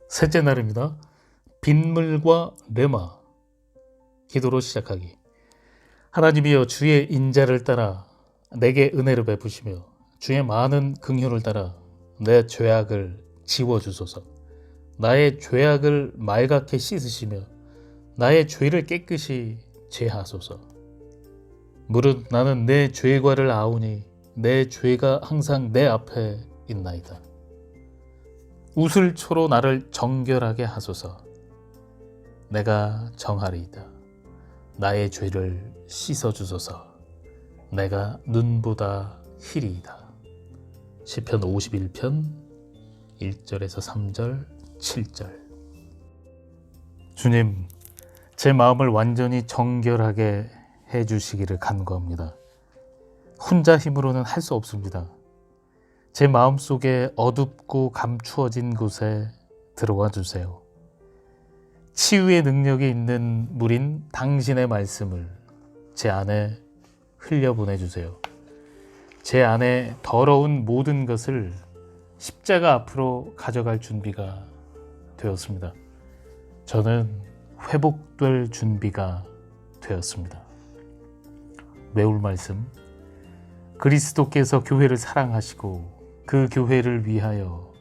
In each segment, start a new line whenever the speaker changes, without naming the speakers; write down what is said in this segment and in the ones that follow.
셋째 날입니다. 빗물과 뇌마 기도로 시작하기. 하나님이여, 주의 인자를 따라 내게 은혜를 베푸시며 주의 많은 긍휼을 따라 내 죄악을 지워주소서. 나의 죄악을 말갛게 씻으시며 나의 죄를 깨끗이 제하소서. 무릇 나는 내 죄과를 아오니 내 죄가 항상 내 앞에 있나이다. 우슬초로 나를 정결하게 하소서. 내가 정하리이다. 나의 죄를 씻어주소서. 내가 눈보다 희리이다. 시편 51편 1절에서 3절 7절. 주님, 제 마음을 완전히 정결하게 해주시기를 간구합니다. 혼자 힘으로는 할 수 없습니다. 제 마음속에 어둡고 감추어진 곳에 들어와 주세요. 치유의 능력이 있는 물인 당신의 말씀을 제 안에 흘려보내주세요. 제 안에 더러운 모든 것을 십자가 앞으로 가져갈 준비가 되었습니다. 저는 회복될 준비가 되었습니다. 외울 말씀. 그리스도께서 교회를 사랑하시고 그 교회를 위하여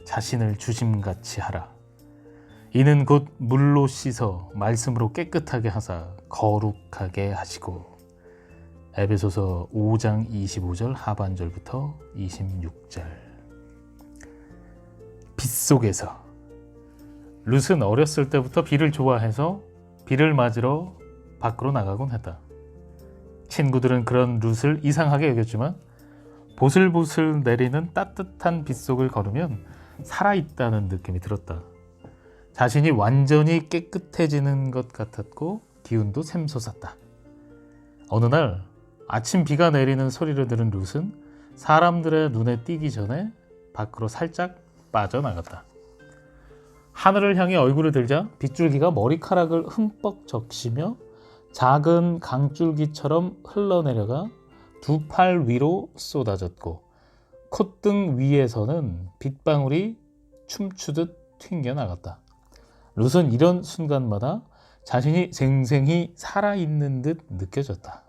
자신을 주심같이 하라. 이는 곧 물로 씻어 말씀으로 깨끗하게 하사 거룩하게 하시고. 에베소서 5장 25절 하반절부터 26절. 빗속에서. 룻은 어렸을 때부터 비를 좋아해서 비를 맞으러 밖으로 나가곤 했다. 친구들은 그런 룻을 이상하게 여겼지만 보슬보슬 내리는 따뜻한 빗속을 걸으면 살아있다는 느낌이 들었다. 자신이 완전히 깨끗해지는 것 같았고 기운도 샘솟았다. 어느 날 아침 비가 내리는 소리를 들은 룻은 사람들의 눈에 띄기 전에 밖으로 살짝 빠져나갔다. 하늘을 향해 얼굴을 들자 빗줄기가 머리카락을 흠뻑 적시며 작은 강줄기처럼 흘러내려가 두 팔 위로 쏟아졌고 콧등 위에서는 빗방울이 춤추듯 튕겨나갔다. 룻은 이런 순간마다 자신이 생생히 살아있는 듯 느껴졌다.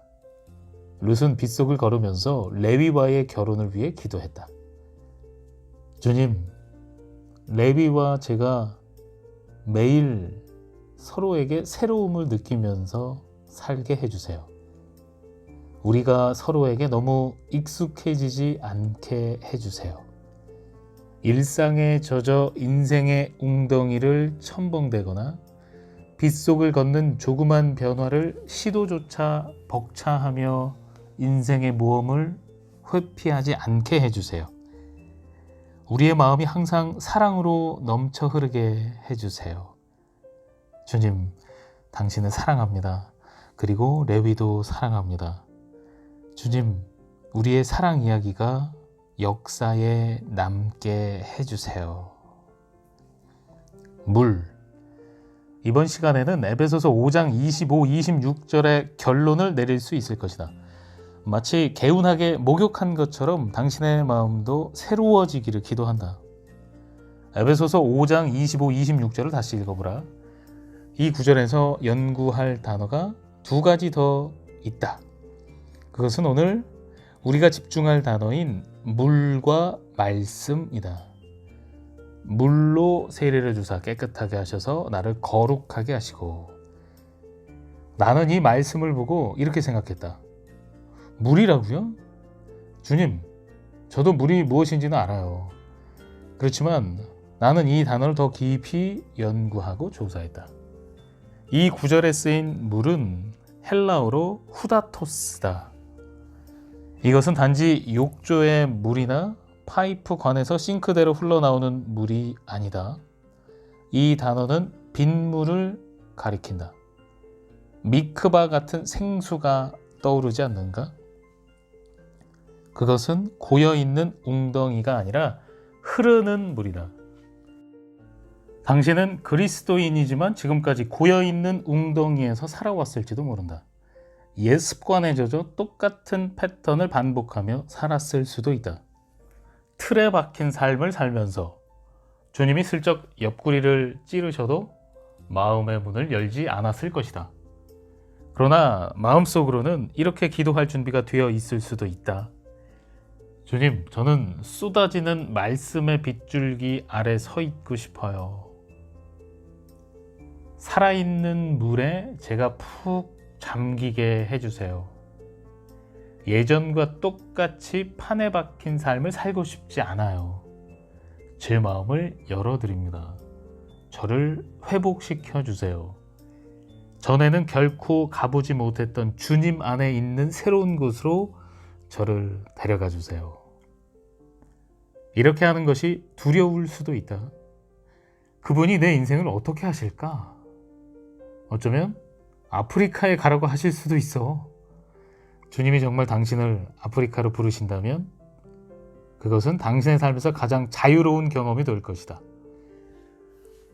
룻은 빗속을 걸으면서 레위와의 결혼을 위해 기도했다. 주님, 레위와 제가 매일 서로에게 새로움을 느끼면서 살게 해주세요. 우리가 서로에게 너무 익숙해지지 않게 해주세요. 일상에 젖어 인생의 웅덩이를 첨벙대거나 빗속을 걷는 조그만 변화를 시도조차 벅차하며 인생의 모험을 회피하지 않게 해주세요. 우리의 마음이 항상 사랑으로 넘쳐 흐르게 해주세요. 주님, 당신을 사랑합니다. 그리고 레위도 사랑합니다. 주님, 우리의 사랑 이야기가 역사에 남게 해주세요. 물. 이번 시간에는 에베소서 5장 25, 26절의 결론을 내릴 수 있을 것이다. 마치 개운하게 목욕한 것처럼 당신의 마음도 새로워지기를 기도한다. 에베소서 5장 25, 26절을 다시 읽어보라. 이 구절에서 연구할 단어가 두 가지 더 있다. 그것은 오늘 우리가 집중할 단어인 물과 말씀이다. 물로 세례를 주사 깨끗하게 하셔서 나를 거룩하게 하시고. 나는 이 말씀을 보고 이렇게 생각했다. 물이라고요? 주님, 저도 물이 무엇인지는 알아요. 그렇지만 나는 이 단어를 더 깊이 연구하고 조사했다. 이 구절에 쓰인 물은 헬라어로 후다토스다. 이것은 단지 욕조의 물이나 파이프 관에서 싱크대로 흘러나오는 물이 아니다. 이 단어는 빗물을 가리킨다. 미크바 같은 생수가 떠오르지 않는가? 그것은 고여있는 웅덩이가 아니라 흐르는 물이다. 당신은 그리스도인이지만 지금까지 고여있는 웅덩이에서 살아왔을지도 모른다. 옛 습관에 젖어 똑같은 패턴을 반복하며 살았을 수도 있다. 틀에 박힌 삶을 살면서 주님이 슬쩍 옆구리를 찌르셔도 마음의 문을 열지 않았을 것이다. 그러나 마음속으로는 이렇게 기도할 준비가 되어 있을 수도 있다. 주님, 저는 쏟아지는 말씀의 빗줄기 아래 서 있고 싶어요. 살아있는 물에 제가 푹 잠기게 해주세요. 예전과 똑같이 판에 박힌 삶을 살고 싶지 않아요. 제 마음을 열어드립니다. 저를 회복시켜 주세요. 전에는 결코 가보지 못했던 주님 안에 있는 새로운 곳으로 저를 데려가 주세요. 이렇게 하는 것이 두려울 수도 있다. 그분이 내 인생을 어떻게 하실까? 어쩌면 아프리카에 가라고 하실 수도 있어. 주님이 정말 당신을 아프리카로 부르신다면 그것은 당신의 삶에서 가장 자유로운 경험이 될 것이다.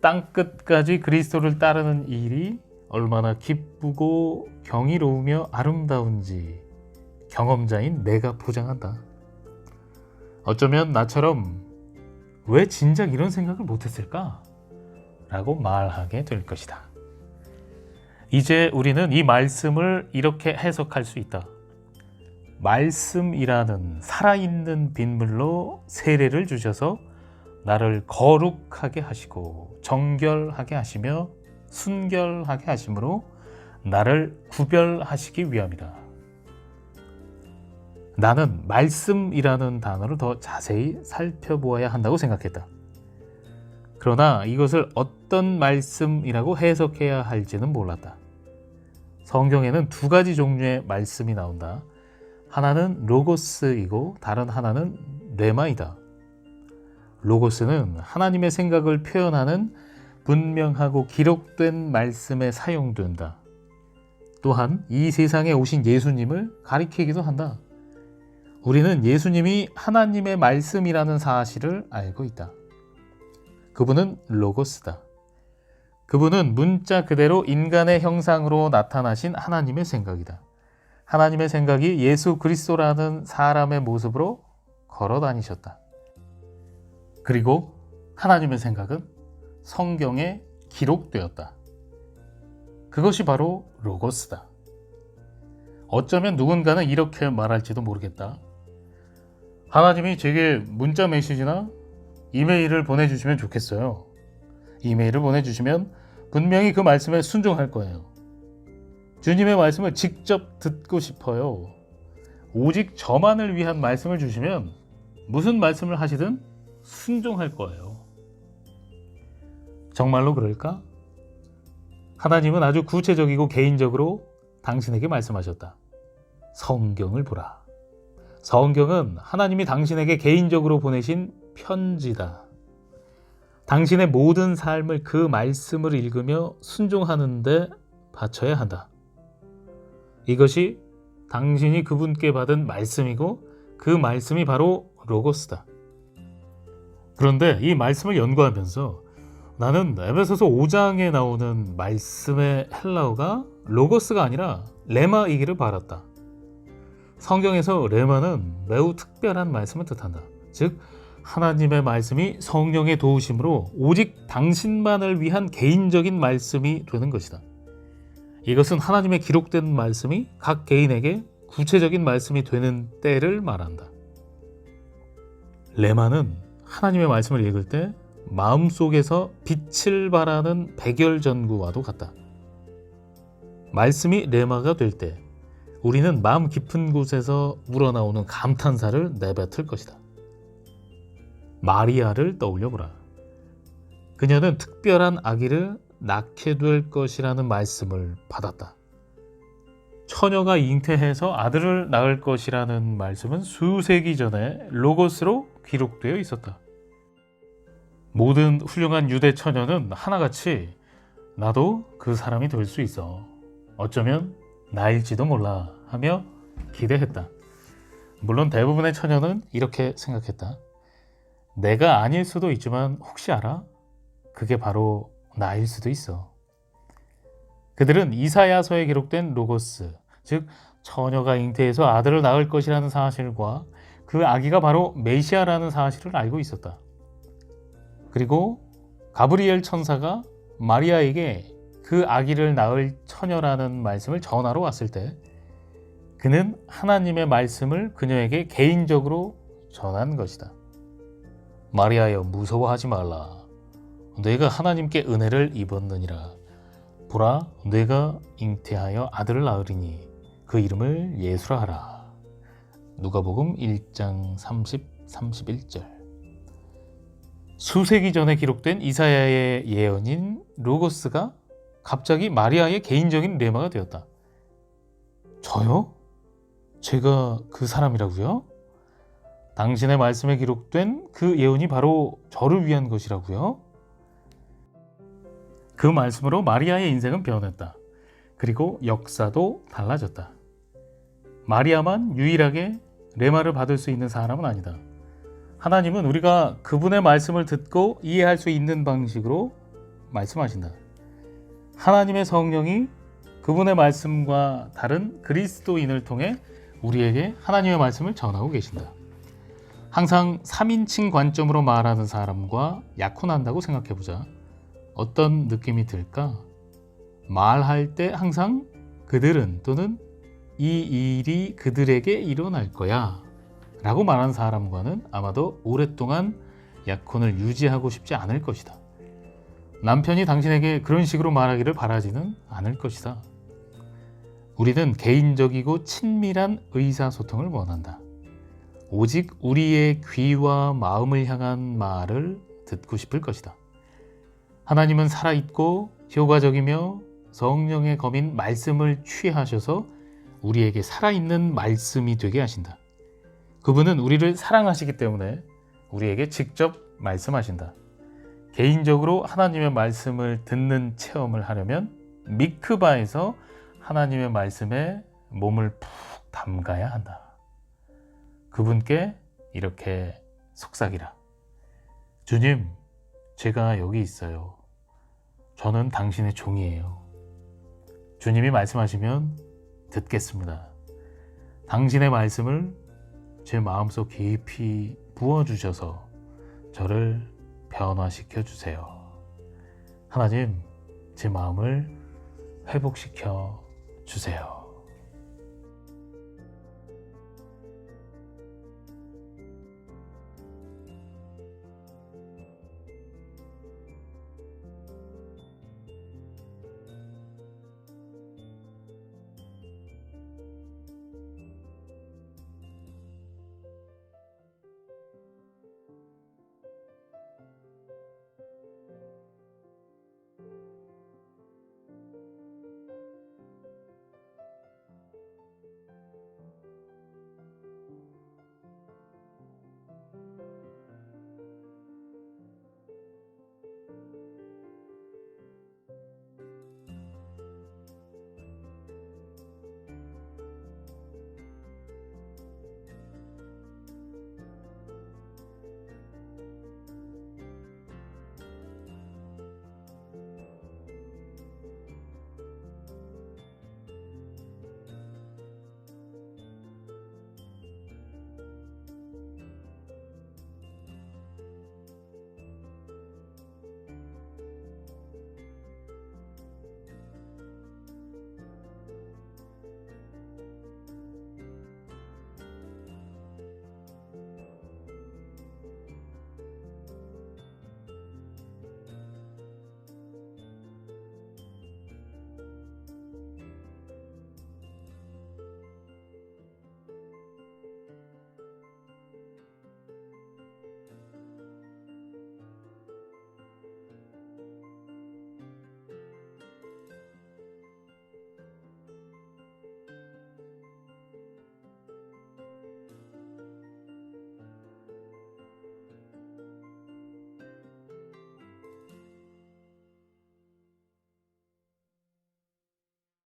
땅끝까지 그리스도를 따르는 일이 얼마나 기쁘고 경이로우며 아름다운지 경험자인 내가 보장한다. 어쩌면 나처럼 왜 진작 이런 생각을 못했을까? 라고 말하게 될 것이다. 이제 우리는 이 말씀을 이렇게 해석할 수 있다. 말씀이라는 살아있는 빗물로 세례를 주셔서 나를 거룩하게 하시고 정결하게 하시며 순결하게 하심으로 나를 구별하시기 위함이다. 나는 말씀이라는 단어를 더 자세히 살펴보아야 한다고 생각했다. 그러나 이것을 어떤 말씀이라고 해석해야 할지는 몰랐다. 성경에는 두 가지 종류의 말씀이 나온다. 하나는 로고스이고 다른 하나는 레마이다. 로고스는 하나님의 생각을 표현하는 분명하고 기록된 말씀에 사용된다. 또한 이 세상에 오신 예수님을 가리키기도 한다. 우리는 예수님이 하나님의 말씀이라는 사실을 알고 있다. 그분은 로고스다. 그분은 문자 그대로 인간의 형상으로 나타나신 하나님의 생각이다. 하나님의 생각이 예수 그리스도라는 사람의 모습으로 걸어 다니셨다. 그리고 하나님의 생각은 성경에 기록되었다. 그것이 바로 로고스다. 어쩌면 누군가는 이렇게 말할지도 모르겠다. 하나님이 제게 문자 메시지나 이메일을 보내주시면 좋겠어요. 이메일을 보내주시면 분명히 그 말씀에 순종할 거예요. 주님의 말씀을 직접 듣고 싶어요. 오직 저만을 위한 말씀을 주시면 무슨 말씀을 하시든 순종할 거예요. 정말로 그럴까? 하나님은 아주 구체적이고 개인적으로 당신에게 말씀하셨다. 성경을 보라. 성경은 하나님이 당신에게 개인적으로 보내신 편지다. 당신의 모든 삶을 그 말씀을 읽으며 순종하는 데 바쳐야 한다. 이것이 당신이 그분께 받은 말씀이고 그 말씀이 바로 로고스다. 그런데 이 말씀을 연구하면서 나는 에베소서 5장에 나오는 말씀의 헬라어가 로고스가 아니라 레마이기를 바랐다. 성경에서 레마는 매우 특별한 말씀을 뜻한다. 즉 하나님의 말씀이 성령의 도우심으로 오직 당신만을 위한 개인적인 말씀이 되는 것이다. 이것은 하나님의 기록된 말씀이 각 개인에게 구체적인 말씀이 되는 때를 말한다. 레마는 하나님의 말씀을 읽을 때 마음속에서 빛을 발하는 백열전구와도 같다. 말씀이 레마가 될 때 우리는 마음 깊은 곳에서 우러나오는 감탄사를 내뱉을 것이다. 마리아를 떠올려보라. 그녀는 특별한 아기를 낳게 될 것이라는 말씀을 받았다. 처녀가 잉태해서 아들을 낳을 것이라는 말씀은 수세기 전에 로고스로 기록되어 있었다. 모든 훌륭한 유대 처녀는 하나같이 나도 그 사람이 될 수 있어. 어쩌면 나일지도 몰라 하며 기대했다. 물론 대부분의 처녀는 이렇게 생각했다. 내가 아닐 수도 있지만 혹시 알아? 그게 바로 나일 수도 있어. 그들은 이사야서에 기록된 로고스, 즉 처녀가 잉태해서 아들을 낳을 것이라는 사실과 그 아기가 바로 메시아라는 사실을 알고 있었다. 그리고 가브리엘 천사가 마리아에게 그 아기를 낳을 처녀라는 말씀을 전하러 왔을 때 그는 하나님의 말씀을 그녀에게 개인적으로 전한 것이다. 마리아여, 무서워하지 말라. 내가 하나님께 은혜를 입었느니라. 보라, 내가 잉태하여 아들을 낳으리니 그 이름을 예수라 하라. 누가복음 1장 30, 31절. 수세기 전에 기록된 이사야의 예언인 로고스가 갑자기 마리아의 개인적인 레마가 되었다. 저요? 제가 그 사람이라고요? 당신의 말씀에 기록된 그 예언이 바로 저를 위한 것이라고요? 그 말씀으로 마리아의 인생은 변했다. 그리고 역사도 달라졌다. 마리아만 유일하게 레마를 받을 수 있는 사람은 아니다. 하나님은 우리가 그분의 말씀을 듣고 이해할 수 있는 방식으로 말씀하신다. 하나님의 성령이 그분의 말씀과 다른 그리스도인을 통해 우리에게 하나님의 말씀을 전하고 계신다. 항상 3인칭 관점으로 말하는 사람과 약혼한다고 생각해보자. 어떤 느낌이 들까? 말할 때 항상 그들은 또는 이 일이 그들에게 일어날 거야 라고 말하는 사람과는 아마도 오랫동안 약혼을 유지하고 싶지 않을 것이다. 남편이 당신에게 그런 식으로 말하기를 바라지는 않을 것이다. 우리는 개인적이고 친밀한 의사소통을 원한다. 오직 우리의 귀와 마음을 향한 말을 듣고 싶을 것이다. 하나님은 살아있고 효과적이며 성령의 검인 말씀을 취하셔서 우리에게 살아있는 말씀이 되게 하신다. 그분은 우리를 사랑하시기 때문에 우리에게 직접 말씀하신다. 개인적으로 하나님의 말씀을 듣는 체험을 하려면 미크바에서 하나님의 말씀에 몸을 푹 담가야 한다. 그분께 이렇게 속삭이라. 주님, 제가 여기 있어요. 저는 당신의 종이에요. 주님이 말씀하시면 듣겠습니다. 당신의 말씀을 제 마음속 깊이 부어주셔서 저를 변화시켜 주세요. 하나님, 제 마음을 회복시켜 주세요.